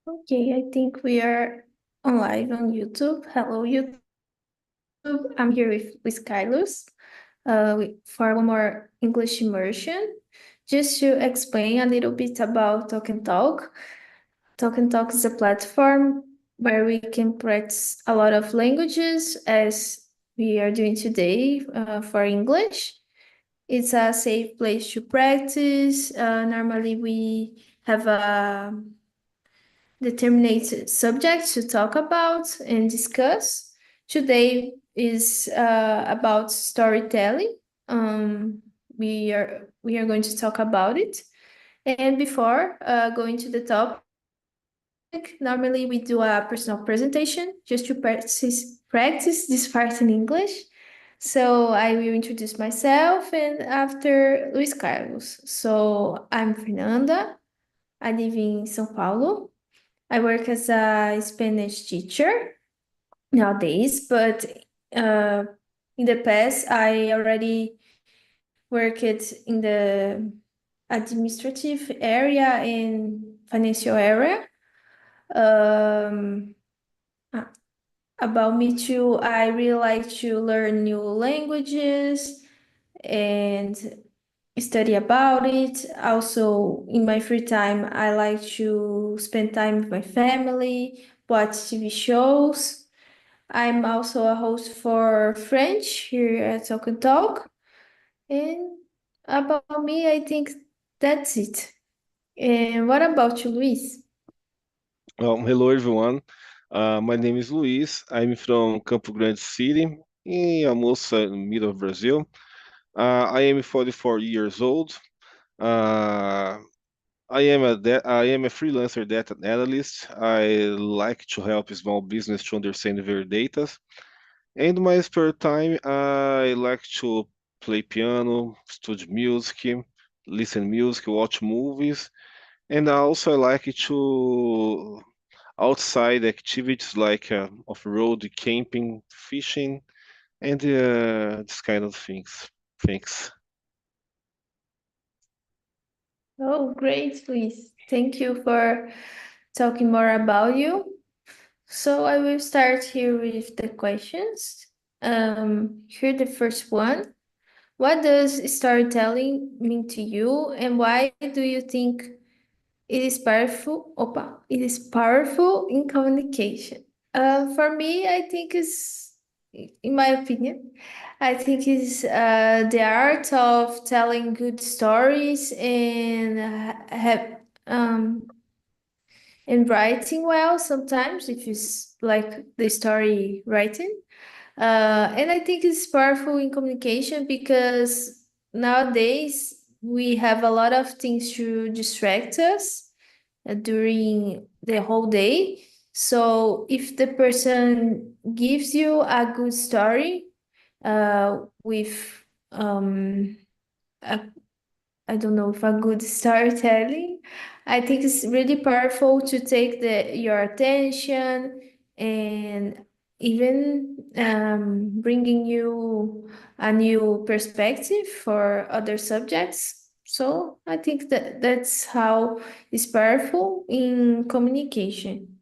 Okay, I think we are on live on YouTube. Hello, YouTube. I'm here with Carlos for one more English immersion. Just to explain a little bit about Talk and Talk. Talk and Talk is a platform where we can practice a lot of languages as we are doing today for English. It's a safe place to practice. Normally, we have a determinate subject to talk about and discuss. Today is about storytelling. Um, we are going to talk about it. And before going to the topic, normally we do a personal presentation just to practice this part in English. So I will introduce myself and after Luis Carlos. So I'm Fernanda. I live in São Paulo. I work as a Spanish teacher nowadays, but uh, in the past, I already worked in the administrative area and financial area. Um, uh, about me too, I really like to learn new languages and study about it. Also, in my free time, I like to spend time with my family, watch TV shows. I'm also a host for French here at Talk and Talk. And about me, I think that's it. And what about you, Luis? Hello everyone. My name is Luis. I'm from Campo Grande City in Almoça, middle of Brazil. I am 44 years old. Uh, I am a freelancer data analyst. I like to help small business to understand their data. And in my spare time, I like to play piano, study music, listen music, watch movies, and also I like to outside activities like off-road camping, fishing, and this kind of things. Thanks. Oh, great, Luis. Thank you for talking more about you. So I will start here with the questions. Here the first one. What does storytelling mean to you, and why do you think it is powerful? Opa, it is powerful in communication. For me, I think it's, in my opinion, I think it's the art of telling good stories and have and writing well. Sometimes, if it's like the story writing. And I think it's powerful in communication because nowadays we have a lot of things to distract us during the whole day. So if the person gives you a good story with a I don't know if a good storytelling. I think it's really powerful to take your attention and even bringing you a new perspective for other subjects. So I think that that's how it's powerful in communication.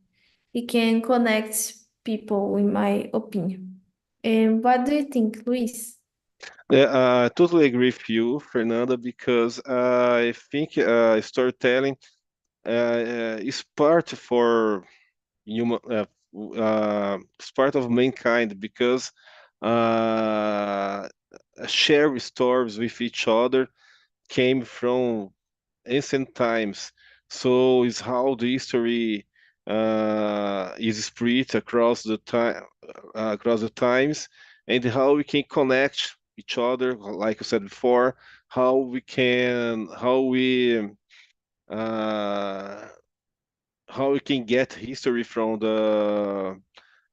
It can connect people, in my opinion. And what do you think, Luis? Yeah, I totally agree with you, Fernanda, because I think storytelling is part for human, it's part of mankind because uh, share stories with each other came from ancient times. So it's how the history is spread across the times, and how we can connect each other, like I said before, uh, how we can get history from the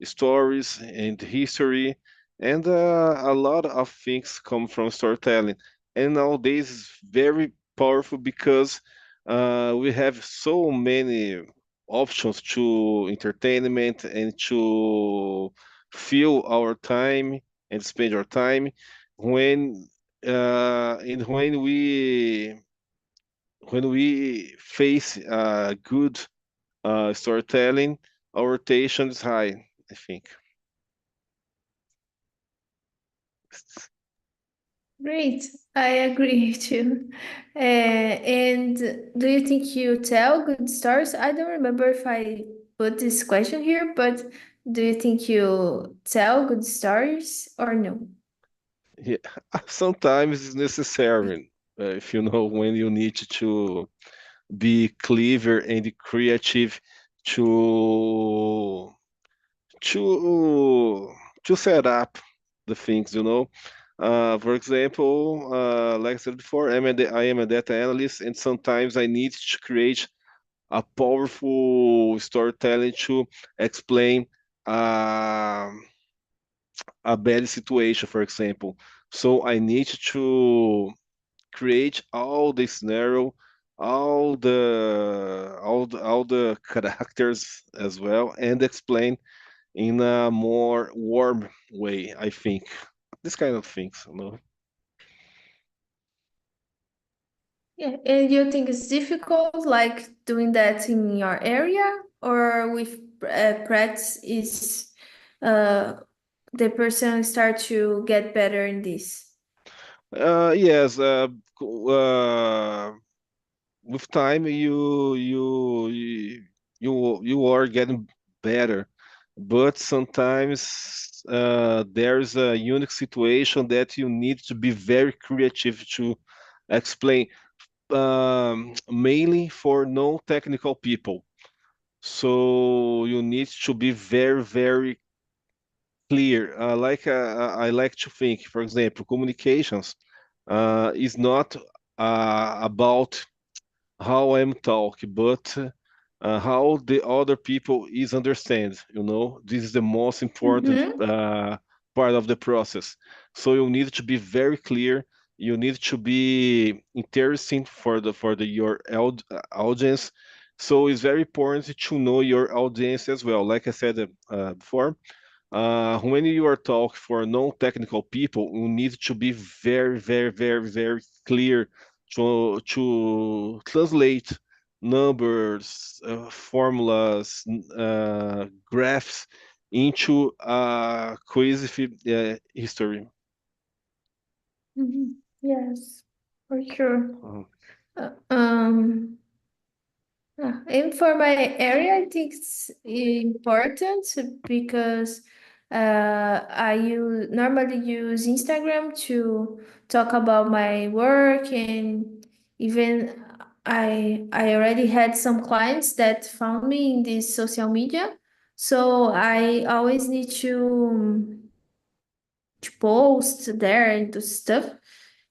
stories and history, and a lot of things come from storytelling. And nowadays it's very powerful because we have so many options to entertainment and to fill our time and spend our time when when we face good storytelling, our rotation is high, I think. Great, I agree with you. And do you think you tell good stories? I don't remember if I put this question here, but do you think you tell good stories or no? Yeah, sometimes it's necessary if you know when you need to be clever and creative to to to set up the things, you know. For example, like I said before, I am a data analyst, and sometimes I need to create a powerful storytelling to explain uh, a bad situation, for example. So I need to create all the scenario, all the characters as well, and explain in a more warm way, I think. This kind of things, you know. Yeah, and you think it's difficult, like doing that in your area, or with practice is uh, the person start to get better in this? Yes, with time you are getting better, but sometimes there's a unique situation that you need to be very creative to explain, mainly for non-technical people. So you need to be very, very clear. I like to think, for example, communications is not about how I'm talking, but how the other people is understand. You know, this is the most important Mm-hmm. part of the process. So you need to be very clear. You need to be interesting for the your audience. So it's very important to know your audience as well. Like I said before, when you are talking for non-technical people, you need to be very, very, very, very clear to translate numbers, formulas, graphs into cohesive history. Mm-hmm. Yes, for sure. Uh, Uh, um, and for my area, I think it's important because normally use Instagram to talk about my work, and even I already had some clients that found me in this social media, so I always need to post there and do stuff.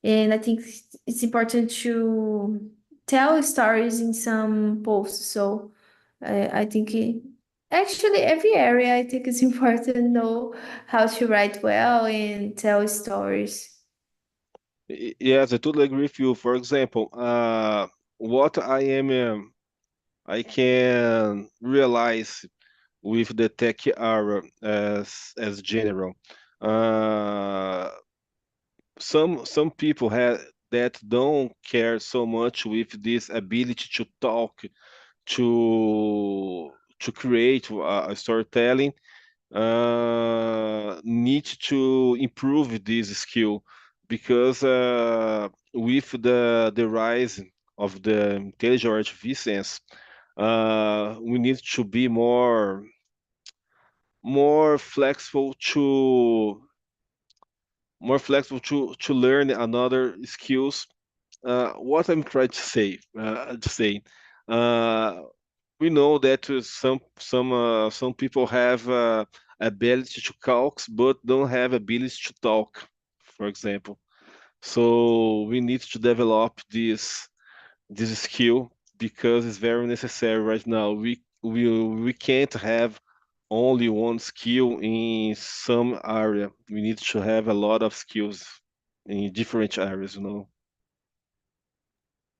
And I think it's important to tell stories in some posts. So I think actually every area, I think it's important to know how to write well and tell stories. yes, I totally agree with you. For example, what I can realize with the tech era as general. Uh, some people have that don't care so much with this ability to talk, to create a storytelling. Need to improve this skill because with the rise of the intelligent artificial, we need to be more flexible to learn another skills. What I'm trying to say, uh, we know that some people have ability to talk but don't have ability to talk, for example. So we need to develop this skill because it's very necessary right now. We can't have only one skill in some area. We need to have a lot of skills in different areas, you know.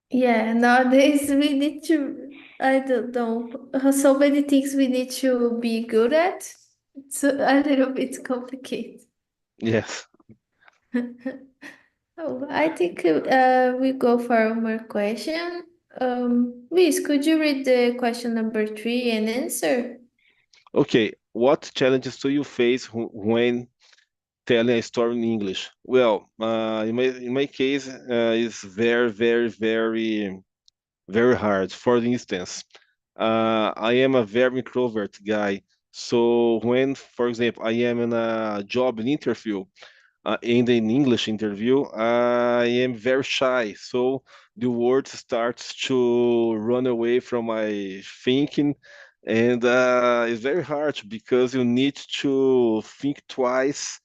Yeah, nowadays we need to, I don't know, so many things we need to be good at. It's a little bit complicated. Yes. Oh, I think we go for one more question. Luis, could you read the question number three and answer? Okay, what challenges do you face when telling a story in English? Well, in my case, it's very hard. For instance, I am a very introvert guy. So when, for example, I am in a job interview, in the English interview, I am very shy. So the word starts to run away from my thinking, and it's very hard because you need to think twice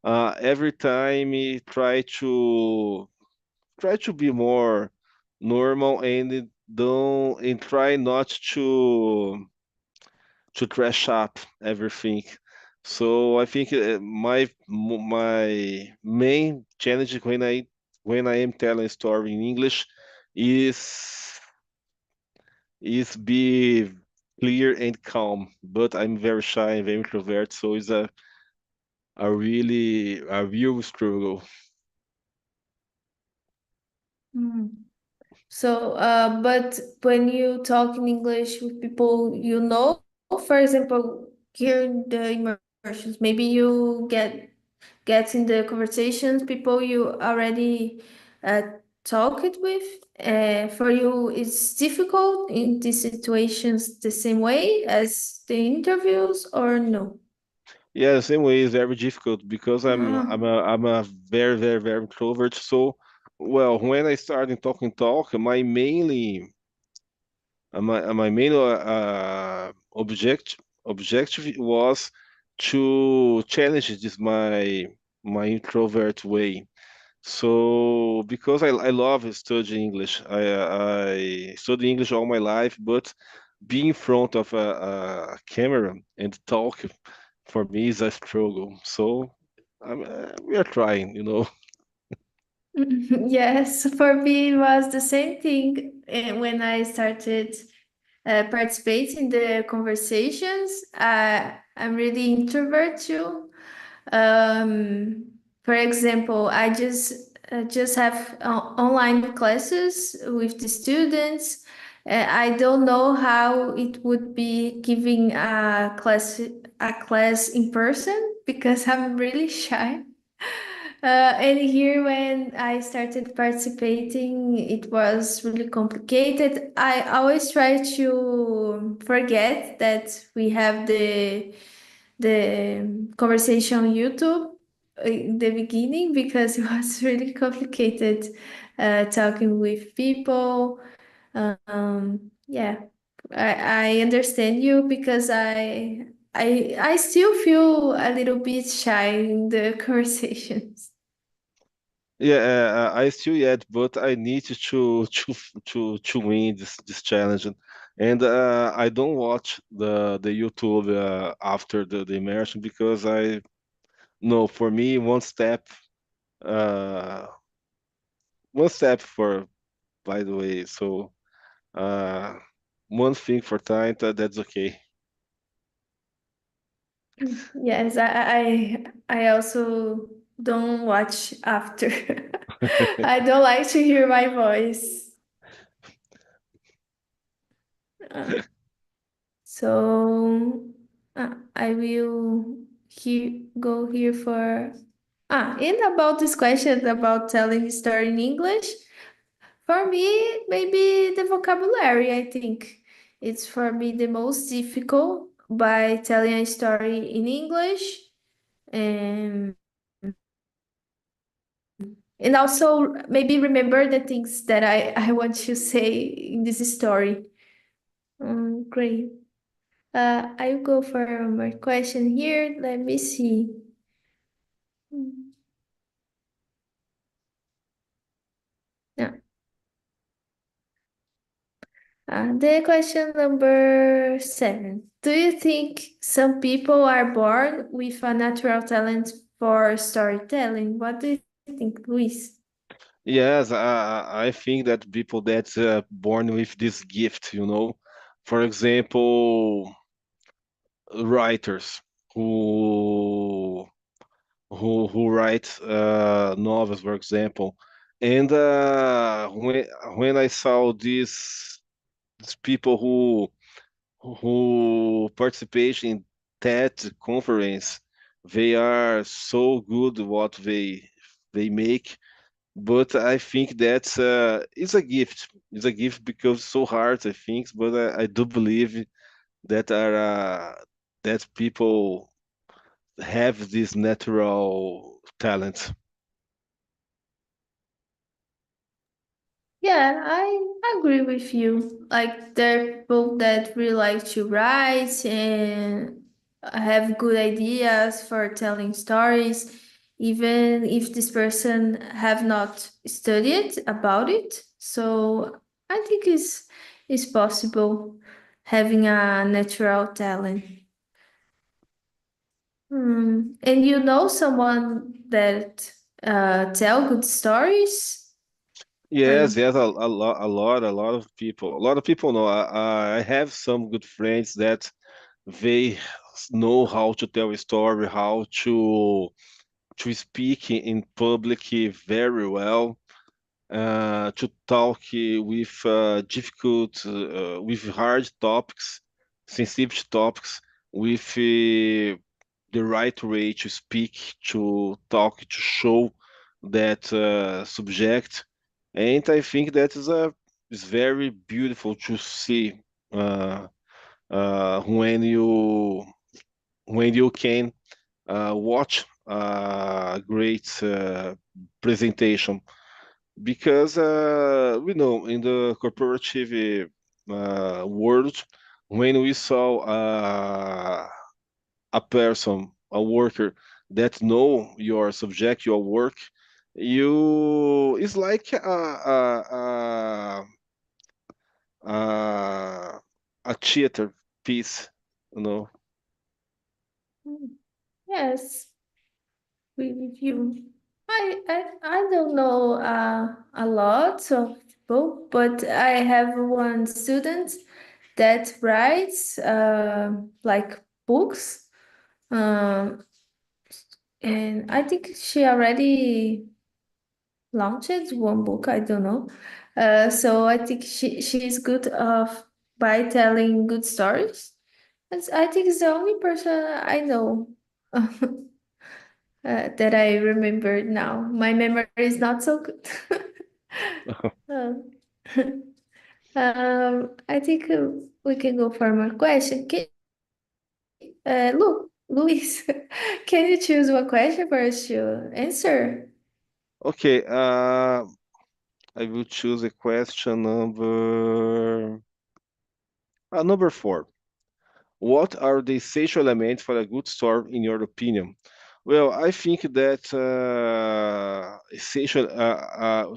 every time you try to be more normal and don't and try not to trash up everything. So I think my main challenge when I am telling a story in English is is be clear and calm. But I'm very shy and very introvert, so it's a real struggle. Mm. So, but when you talk in English with people you know, for example, here in the immersions, maybe you get in the conversations, people you already uh, talk it with. For you, it's difficult in these situations the same way as the interviews, or no? Yeah, the same way is very difficult because Ah. I'm a very introvert. So, well, when I started talk, my main objective was to challenge this my introvert way. So because I love studying English, I study English all my life, but being in front of a camera and talk for me is a struggle. So we are trying. Yes, for me it was the same thing when I started participating in the conversations. I'm really introvert too. Um, for example, I just have online classes with the students. I don't know how it would be giving a class in person because I'm really shy. And here, when I started participating, it was really complicated. I always try to forget that we have the conversation on YouTube in the beginning because it was really complicated talking with people. Yeah, I understand you because I still feel a little bit shy in the conversations. Yeah, I still yet, but I need to win this challenge, and I don't watch the YouTube after the immersion because I no for me uh one step for by the way. So uh one thing for time that's okay. Yes, I also don't watch after. I don't like to hear my voice. Uh, so I will go here for and about this question about telling story in English. For me, maybe the vocabulary, I think. It's for me the most difficult by telling a story in English. And and also maybe remember the things that I want to say in this story. Great. I'll go for my question here. Let me see. Mm, Yeah. The question number seven. Do you think some people are born with a natural talent for storytelling? What do you think, Luis? Yes, I think that people that's born with this gift. For example, writers who who write novels, for example. And when I saw these people who participate in that conference, they are so good what they make. But I think that's it's a gift. It's a gift because it's so hard, I think. But I do believe that are that people have this natural talent. Yeah, I agree with you. Like there are people that really like to write and have good ideas for telling stories, even if this person have not studied about it. So I think it's possible having a natural talent. And you know someone that tell good stories? Yes, Or yes, a lot of people. A lot of people know. I have some good friends that they know how to tell a story, how to speak in public very well, to talk with with hard topics, sensitive topics, with the right way to speak, to talk, to show that subject. And I think that is very beautiful to see uh, when you can watch a great presentation because we know in the corporative world when we saw a person, a worker that know your subject, your work, you it's like a theater piece, you know. Mm, yes, with you. I don't know a lot of people, but I have one student that writes like books. Um, and I think she already launched one book. I don't know. So I think she's good of by telling good stories. I think it's the only person I know. That I remembered now. My memory is not so good. Um, I think we can go for more question. Look, Luis, can you choose one question for us to answer? Okay, I will choose a question number 4. What are the essential elements for a good story, in your opinion? Well, I think that essential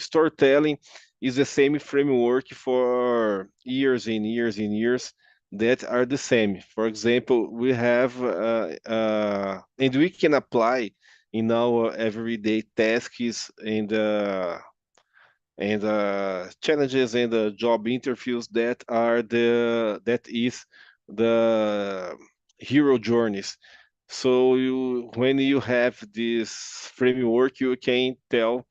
storytelling is the same framework for years and years and years that are the same. For example, we have, and we can apply in our everyday tasks and challenges and job interviews that is the hero journeys. So when you have this framework, you can tell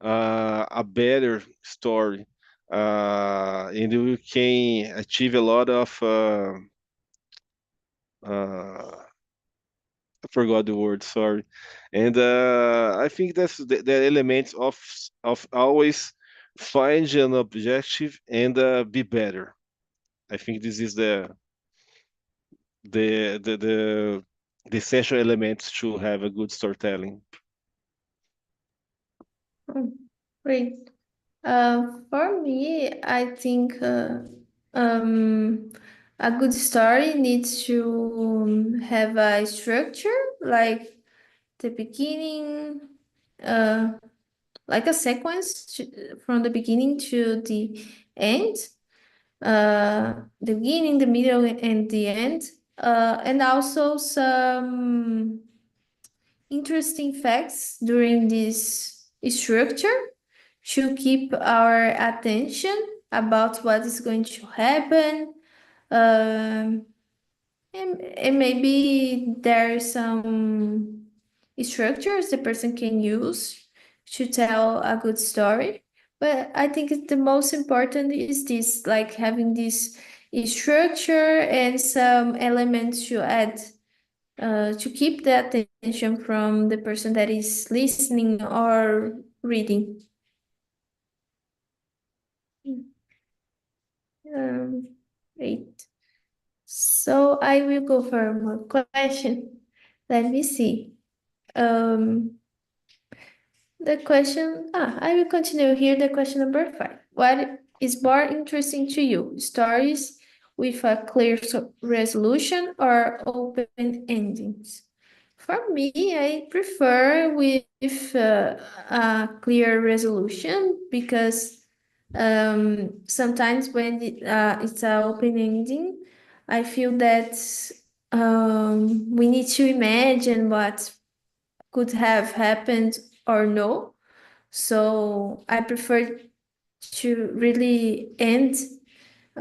a better story, and you can achieve a lot of I forgot the word, sorry. And I think that's the elements of always find an objective and be better. I think this is the the the, the essential elements to have a good storytelling. Mm, great. For me, I think um, a good story needs to have a structure, like the beginning, uh, like a sequence from the beginning to the end, the beginning, the middle, and the end, and also some interesting facts during this structure to keep our attention about what is going to happen. Um, and maybe there are some structures the person can use to tell a good story. But I think the most important is this, like having this structure and some elements to add to keep the attention from the person that is listening or reading. Um, Great. So I will go for more question. Let me see. Um, I will continue here. The question number 5. What is more interesting to you? Stories with a clear resolution or open endings? For me, I prefer with a clear resolution because sometimes when it's an open ending, I feel that we need to imagine what could have happened or no. So I prefer to really end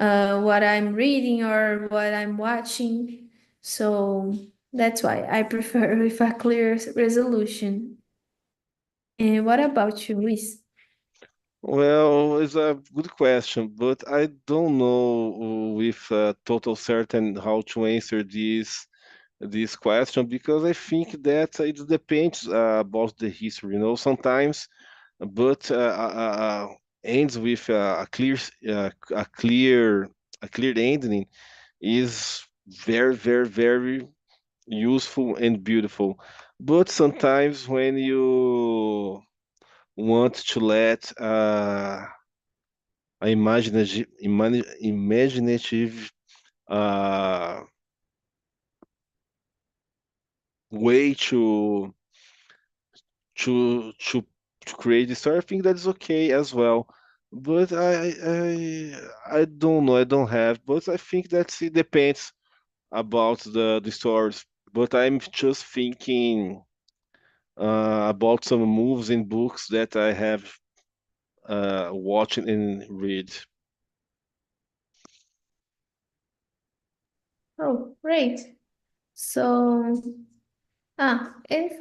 what I'm reading or what I'm watching. So that's why I prefer with a clear resolution. And what about you, Luis? Well, it's a good question, but I don't know with total certain how to answer this question because I think that it depends about the history, you know, sometimes, but ends with a clear ending is very, very, very useful and beautiful. But sometimes when you want to let a imaginative uh, way to to create the story, I think that's okay as well. But I don't know. I don't have. But I think that it depends about the stories. But I'm just thinking about some movies and books that I have watched and read. Oh, great. So, and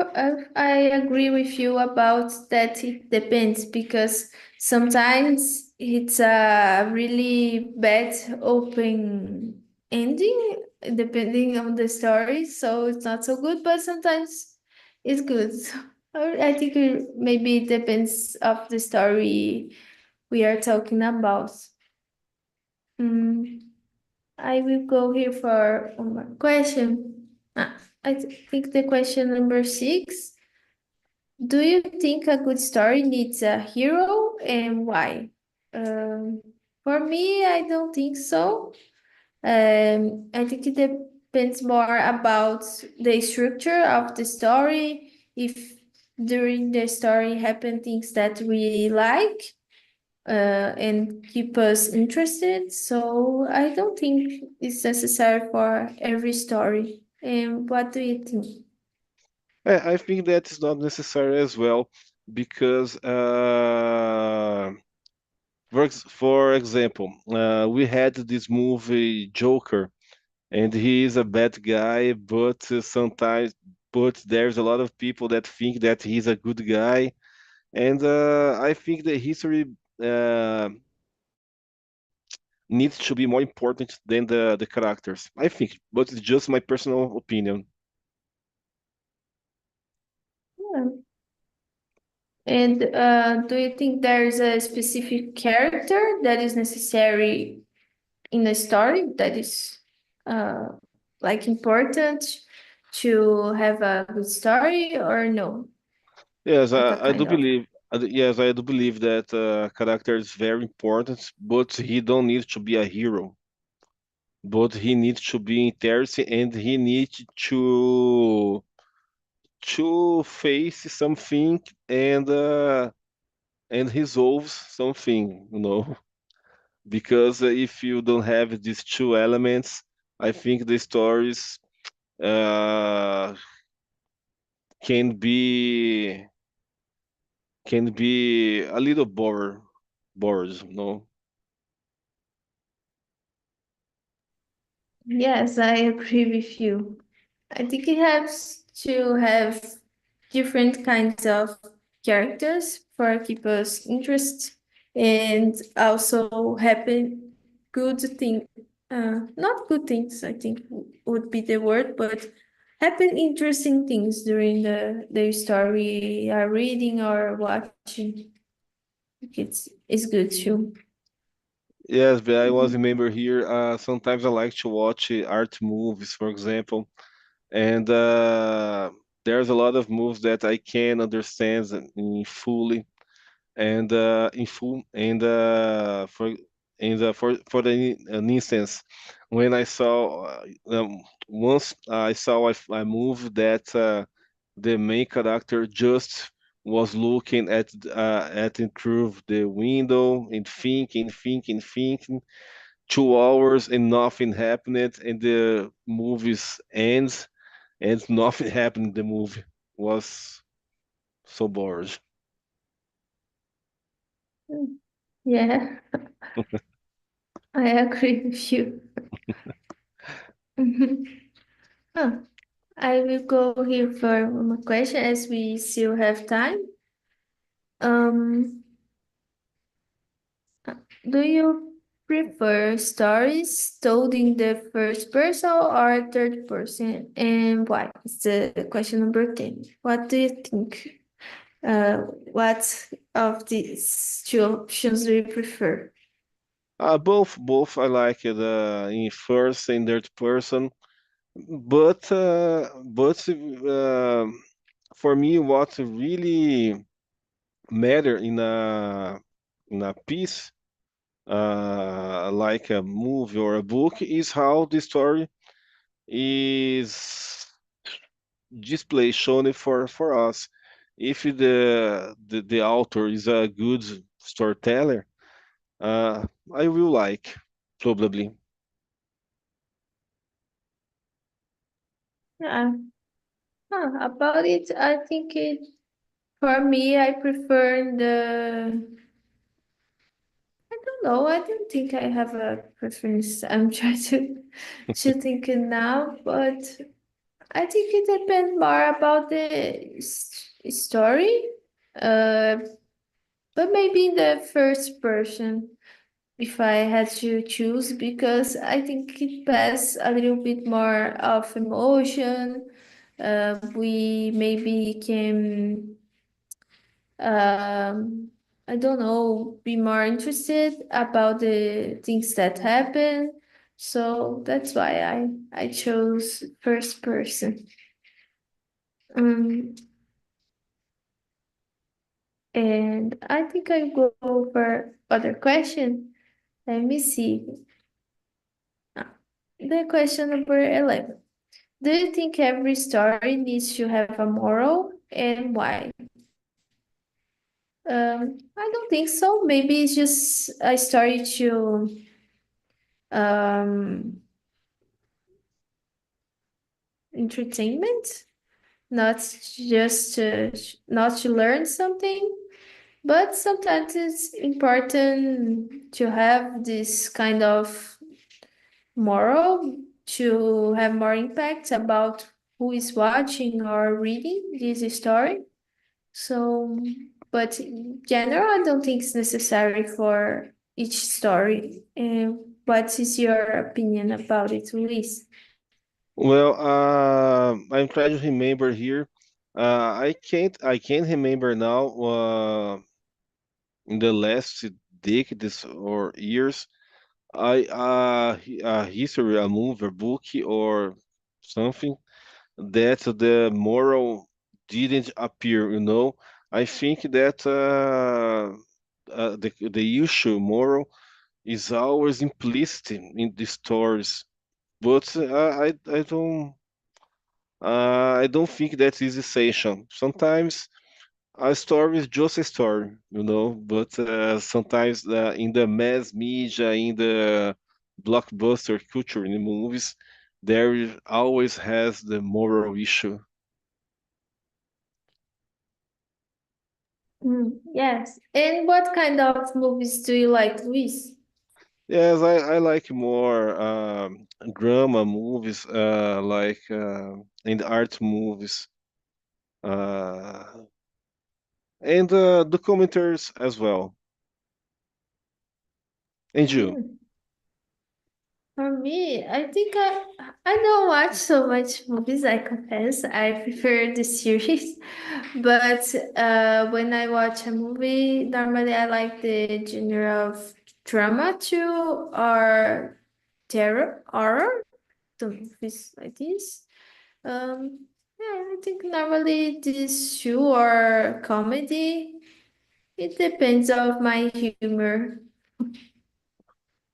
I agree with you about that. It depends because sometimes it's a really bad open ending, depending on the story. So it's not so good, but sometimes it's good. I think maybe it depends of the story we are talking about. Mm, I will go here for one more question. Think the question number 6. Do you think a good story needs a hero and why? Um, for me, I don't think so. I think it depends more about the structure of the story. If during the story happen things that we like, and keep us interested. So I don't think it's necessary for every story. And what do you think? I think that is not necessary as well because, for example, we had this movie Joker, and he is a bad guy, but but there's a lot of people that think that he's a good guy, and I think the history uh, needs to be more important than the characters. I think, but it's just my personal opinion. Yeah. And do you think there's a specific character that is necessary in a story that is uh, like important to have a good story or no? Yes, Like a I do kind of. believe. Yes, I do believe that character is very important, but he don't need to be a hero. But he needs to be interesting, and he needs to face something and resolve something, you know. Because if you don't have these two elements, I think the stories uh, can be can be a little bored, you know. Yes, I agree with you. I think it has to have different kinds of characters for keep us interest and also happen good thing not good things I think would be the word, but happen interesting things during the story you are reading or watching. It's good too. Yes, but I was a Mhm. member here. Sometimes I like to watch art movies, for example, and there's a lot of movies that I can understand in fully and in full and for an instance when I saw once I saw a movie that the main character just was looking at and through the window and thinking 2 hours and nothing happened and the movie's ends and nothing happened. The movie was so bored. Mm. Yeah, I agree with you. Huh. I will go here for one more question as we still have time. Um, do you prefer stories told in the first person or third person, and why? It's the question number 10. What do you think? Uh, what of these two options do you prefer? Both I like it in first and third person, but for me, what really matter in a piece, like a movie or a book, is how the story is displayed, shown for us. If the author is a good storyteller, I will like probably. Yeah. About it, I think it for me, I prefer the. I don't know. I don't think I have a preference. I'm trying to think it now, but I think it depends more about the story. Uh, but maybe the first person, if I had to choose, because I think it has a little bit more of emotion. We maybe can I don't know, be more interested about the things that happen. So that's why I chose first person. Um, and I think I go for other question. Let me see. Ah, the question number 11. Do you think every story needs to have a moral and why? I don't think so. Maybe it's just a story to um entertainment, not just not to learn something, but sometimes it's important to have this kind of moral to have more impact about who is watching or reading this story. So, but in general, I don't think it's necessary for each story. And what is your opinion about it, Luis? Well, I'm trying to remember here. I can't remember now. In the last decades or years, a history, a movie, a book, or something that the moral didn't appear. I think that the issue moral is always implicit in the stories, but I don't think that is essential. Sometimes a story is just a story, but sometimes in the mass media, in the blockbuster culture, in the movies, always has the moral issue. Yes. And what kind of movies do you like, Luis? Yes, I like more drama movies, and art movies. Uh, and documentaries as well. And you? Mm. For me, I think I don't watch so much movies, I confess. I prefer the series. But when I watch a movie, normally I like the genre of drama too, or terror, horror, the movies like this. Yeah, I think normally this two or comedy. It depends of my humor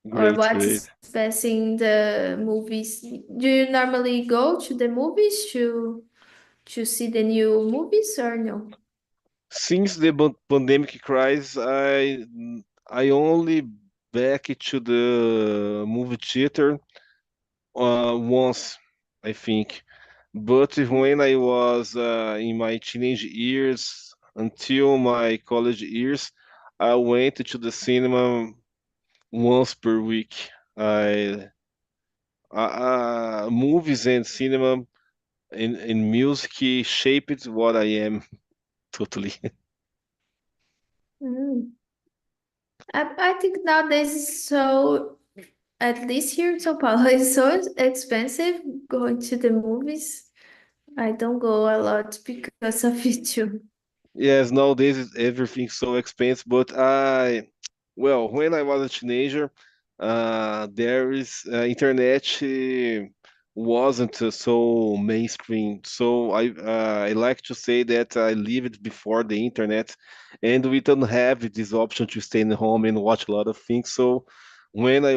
or Great, great. what's best in the movies. Do you normally go to the movies to see the new movies or no? Since the pandemic crisis, I only back to the movie theater once, I think. But when I was in my teenage years until my college years, I went to the cinema once per week. I movies and cinema and music shaped what I am totally. Mm. I think nowadays is so, at least here in São Paulo, it's so expensive going to the movies. I don't go a lot because of it too. Yes, nowadays everything's so expensive, but well, when I was a teenager, there is internet wasn't so mainstream. So I like to say that I lived before the internet, and we don't have this option to stay in home and watch a lot of things. So when I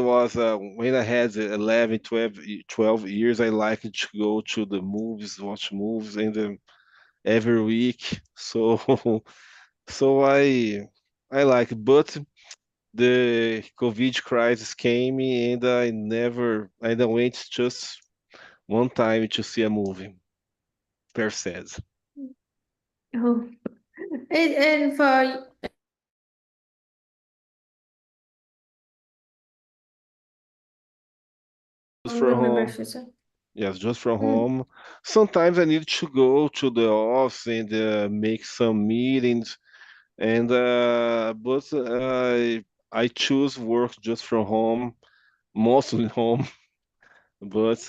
had 11, 12 years, I liked to go to the movies, watch movies, and every week. So so I like, but the COVID crisis came and I went just one time to see a movie per se. Oh. And for Just from remember home. future. Yes, just from Mm. home. Sometimes I need to go to the office and make some meetings, and but I choose work just from home, mostly home. But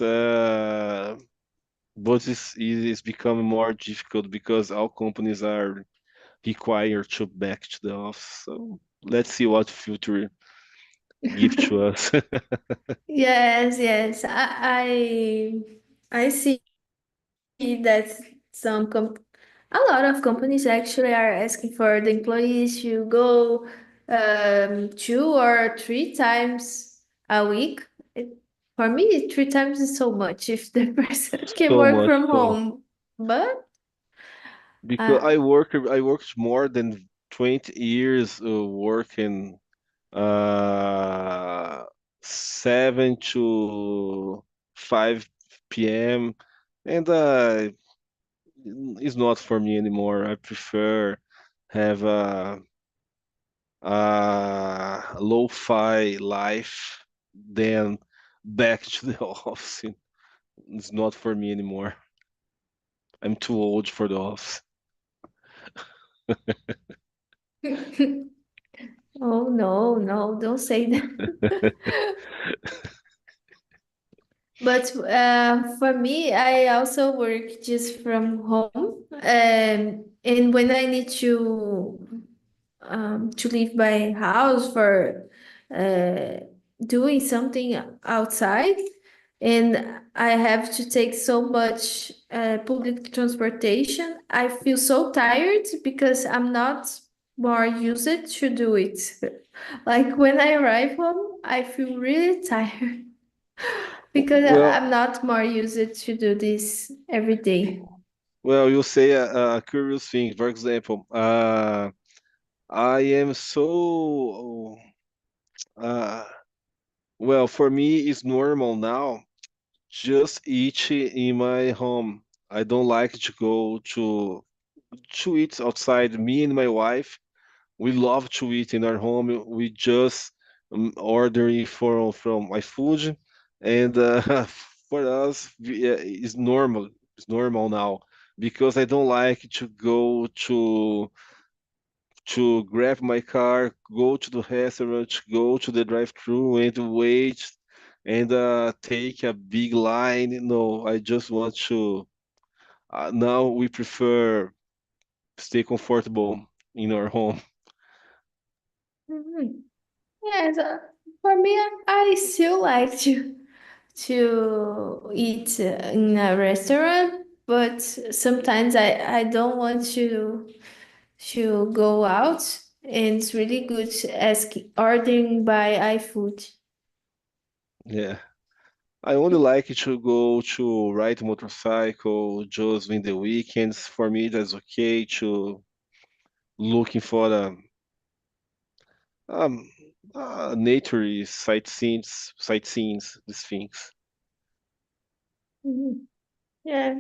it's becoming more difficult because all companies are required to back to the office. So let's see what future give to us. Yes, yes. I see that a lot of companies actually are asking for the employees to go 2 or 3 times a week. For me, 3 times is so much if the person can So work much from so home. But because uh, I worked more than 20 years working uh 7 to 5 p.m. and it's not for me anymore. I prefer have a lo-fi life than back to the office. It's not for me anymore. I'm too old for the office. oh no, no, don't say that. But for me, I also work just from home. And when I need to leave my house for uh, doing something outside, and I have to take so much public transportation, I feel so tired because I'm not more used to do it. Like when I arrive home, I feel really tired because Well, I'm not more used to do this every day. well, you say a curious thing. For example, I am so uh, well. For me, it's normal now. Just eat in my home. I don't like to go to eat outside. Me and my wife, we love to eat in our home. We just ordering from my food, and for us, it's normal. It's normal now because I don't like to go to grab my car, go to the restaurant, go to the drive-through and wait and take a big line. No, I just want to. Now we prefer stay comfortable in our home. Mhm. Yes, for me, I still like to eat in a restaurant, but sometimes I don't want to go out, and it's really good ask ordering by iFood. Yeah. I only like to go to ride motorcycle just in the weekends. For me, that's okay to looking for um, nature sightseeing, these things. Mhm. Yeah,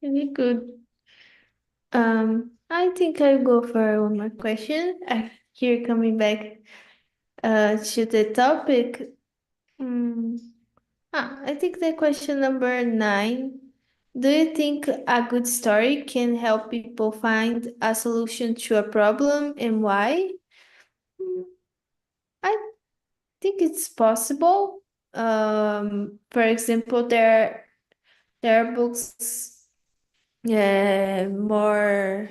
really good. I think I'll go for one more question. Here coming back to the topic. Mm, I think the question number 9. Do you think a good story can help people find a solution to a problem, and why? Mm, I think it's possible. For example, there are books more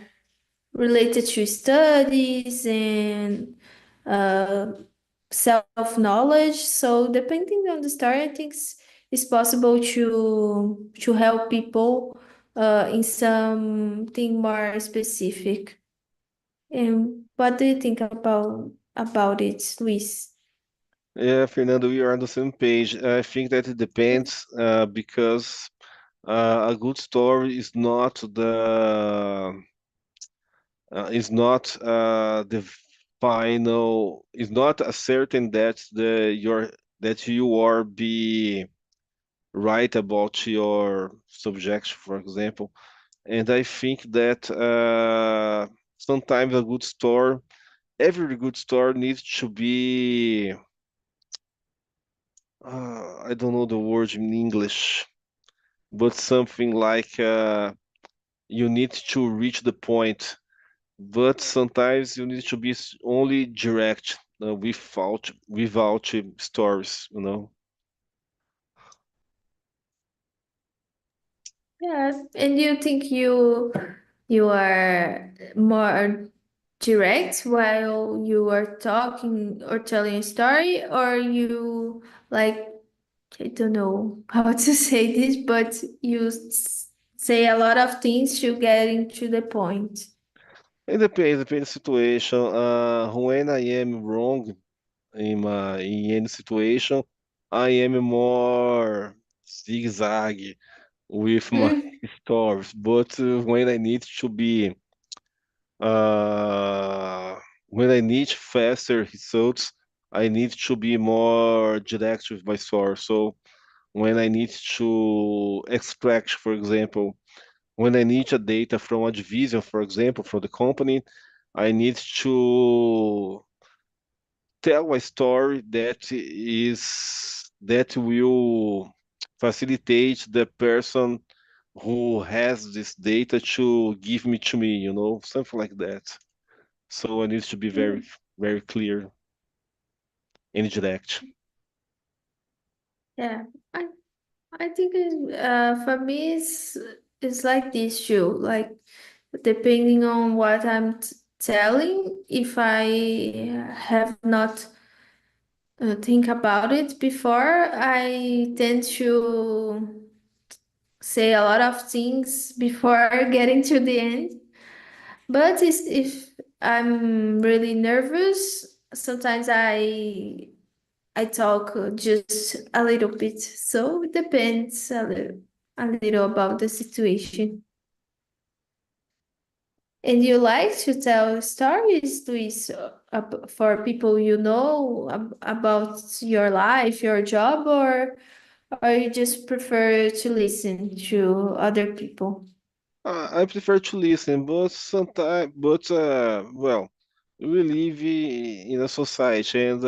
related to studies and uh, self knowledge. So depending on the story, I think it's possible to help people in something more specific. And what do you think about it, Luis? Yeah, Fernando, we are on the same page. I think that it depends because a good story is not the final is not a certain that you are be right about your subject, for example. And I think that sometimes every good story needs to be, I don't know the word in English, but something like you need to reach the point. But sometimes you need to be only direct without stories, you know. Yes, and you think you are more direct while you are talking or telling a story, or you like I don't know how to say this, but you say a lot of things to get into the point. It depends the situation. When I am wrong in any situation, I am more zigzag with my Mm, stories. But when I need to be uh, when I need faster results, I need to be more direct with my story. So when I need to extract, for example, when I need a data from a division, for example, from the company, I need to tell a story that will facilitate the person who has this data to give me to me, something like that. So I need to be very, mm, very clear and direct. yeah, I I think for me it's like this too. Like depending on what I'm telling, if I have not think about it before, I tend to say a lot of things before getting to the end. But if I'm really nervous, sometimes I talk just a little bit. So it depends a little about the situation. And you like to tell stories, Luis, for people you know about your life, your job, or you just prefer to listen to other people? I prefer to listen, but sometimes, well, we live in a society, and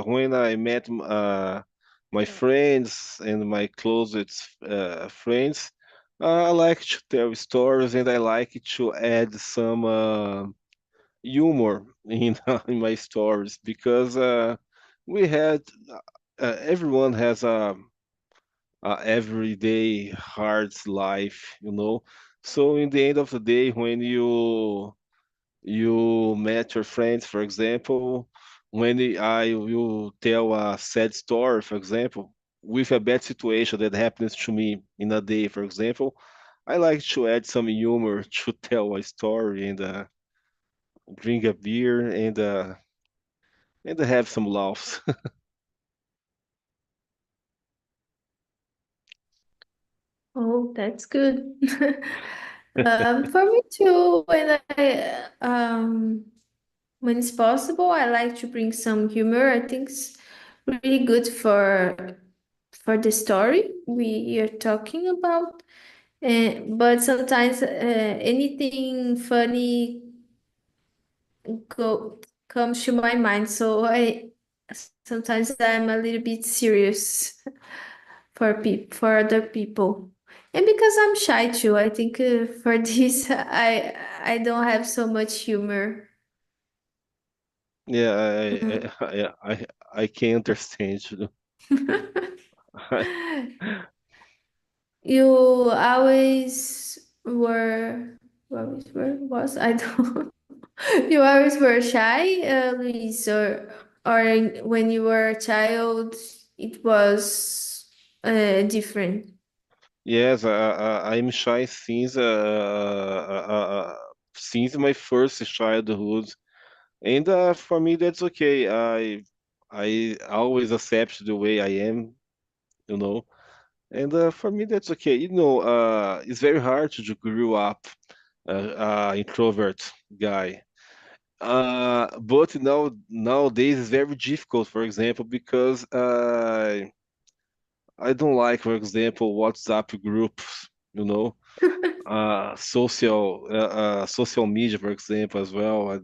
when I met my friends and my closest friends, I like to tell stories, and I like to add humor in in my stories because we had everyone has a everyday hard life, you know. So in the end of the day, when you met your friends, for example, when I will tell a sad story, for example, with a bad situation that happens to me in a day, for example, I like to add some humor to tell a story and drink a beer and have some laughs. Oh, that's good. For me too, when it's possible, I like to bring some humor. I think it's really good for the story we are talking about. But sometimes anything funny go comes to my mind, so I sometimes I'm a little bit serious for other people. And because I'm shy too, I think for this I don't have so much humor. Yeah, Mm. I can understand you. You always were, always were, was, I don't, you always were shy, Luis, or when you were a child, it was different. Yes, I'm shy since my first childhood, and for me that's okay. I always accept the way I am, you know, and for me that's okay. You know, it's very hard to grow up introvert guy. But nowadays it's very difficult, for example, because I don't like, for example, WhatsApp groups, you know, social media, for example, as well.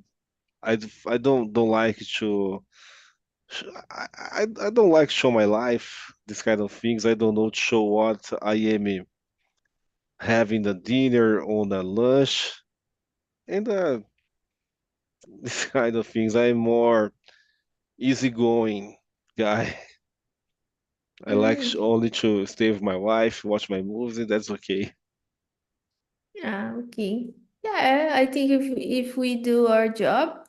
I don't like to I don't like show my life, this kind of things. I don't know to show what I am having a dinner on a lunch and this kind of things. I'm more easygoing guy. I like Mm, only to stay with my wife, watch my movies, and that's okay. yeah, okay. Yeah, I think if we do our job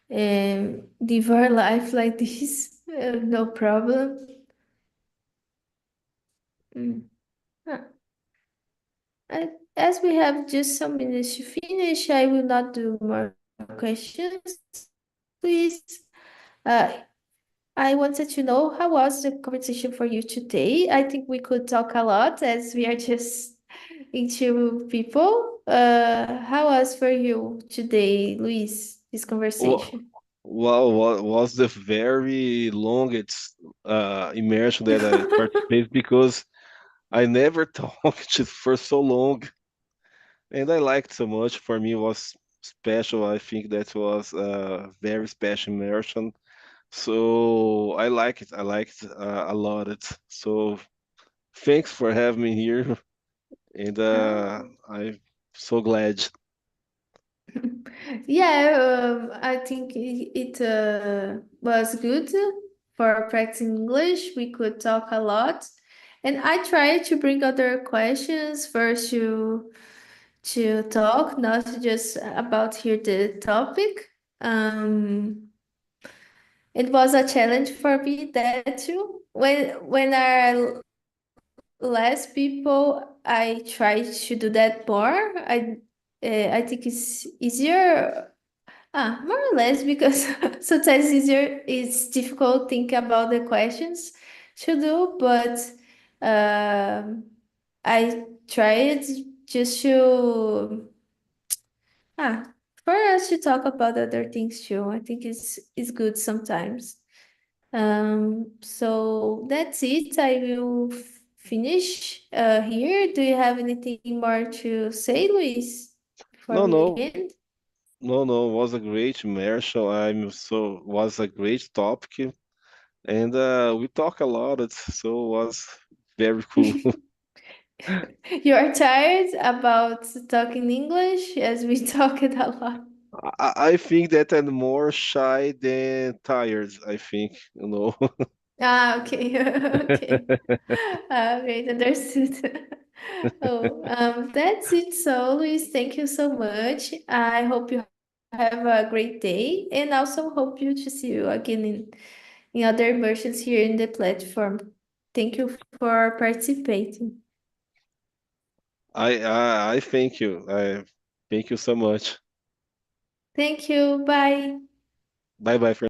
and live our life like this, no problem. Mm. Huh. As we have just some minutes to finish, I will not do more questions, please. Uh, I wanted to know how was the conversation for you today? I think we could talk a lot as we are just into people. How was for you today, Luis, this Well, conversation? well, what was the very longest immersion that I participated because I never talked for so long, and I liked so much. For me, it was special. I think that was a very special immersion. So I like it. I liked a lot it. So thanks for having me here, and Oh. I'm so glad. Yeah, I think it was good for practicing English. We could talk a lot. And I tried to bring other questions first to talk, not just about here the topic. It was a challenge for me that too. When are less people, I try to do that more. I think it's easier. More or less, because sometimes it's difficult to think about the questions to do, but I tried just to for us to talk about other things too. I think it's good sometimes. So that's it. I will finish here. Do you have anything more to say, Luis, before No, we no, end? no. Was a great immersion. I'm so was a great topic, and we talk a lot. So was very cool. You are tired about talking English as we talked a lot. I think that I'm more shy than tired, I think, you know. Ah, okay. Okay. Great, understood. Oh, that's it. So, Luis, thank you so much. I hope you have a great day, and also hope you to see you again in other immersions here in the platform. Thank you for participating. I thank you. I thank you so much. Thank you. Bye. Bye bye for